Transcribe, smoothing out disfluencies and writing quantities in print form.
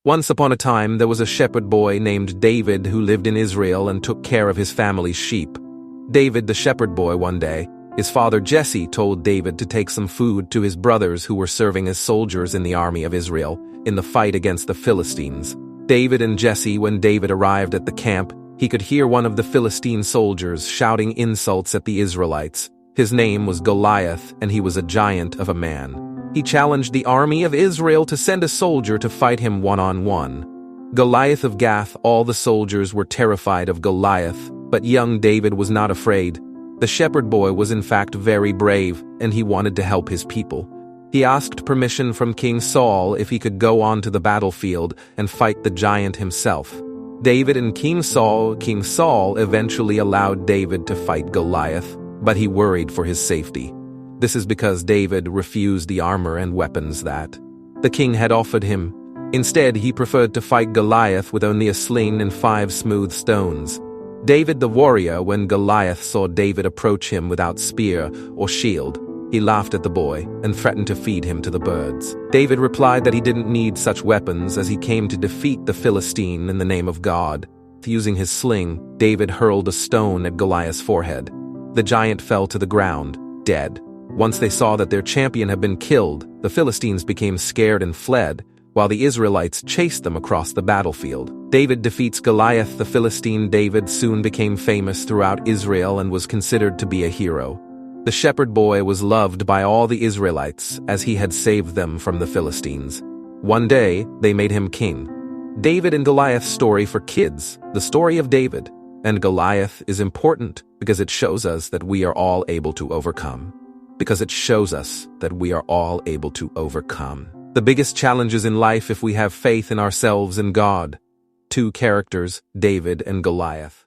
Once upon a time, there was a shepherd boy named David who lived in Israel and took care of his family's sheep. David, the shepherd boy, one day, his father Jesse told David to take some food to his brothers who were serving as soldiers in the army of Israel in the fight against the Philistines. David and Jesse, when David arrived at the camp, he could hear one of the Philistine soldiers shouting insults at the Israelites. His name was Goliath, and he was a giant of a man. He challenged the army of Israel to send a soldier to fight him one-on-one. Goliath of Gath, all the soldiers were terrified of Goliath, but young David was not afraid. The shepherd boy was in fact very brave, and he wanted to help his people. He asked permission from King Saul if he could go on to the battlefield and fight the giant himself. David and King Saul eventually allowed David to fight Goliath, but he worried for his safety. This is because David refused the armor and weapons that the king had offered him. Instead, he preferred to fight Goliath with only a sling and 5 smooth stones. David the warrior, when Goliath saw David approach him without spear or shield, he laughed at the boy and threatened to feed him to the birds. David replied that he didn't need such weapons as he came to defeat the Philistine in the name of God. Using his sling, David hurled a stone at Goliath's forehead. The giant fell to the ground, dead. Once they saw that their champion had been killed, the Philistines became scared and fled, while the Israelites chased them across the battlefield. David defeats Goliath the Philistine. David soon became famous throughout Israel and was considered to be a hero. The shepherd boy was loved by all the Israelites as he had saved them from the Philistines. One day, they made him king. David and Goliath's story for kids. The story of David and Goliath is important because it shows us that we are all able to overcome. The biggest challenges in life if we have faith in ourselves and God. 2 characters, David and Goliath.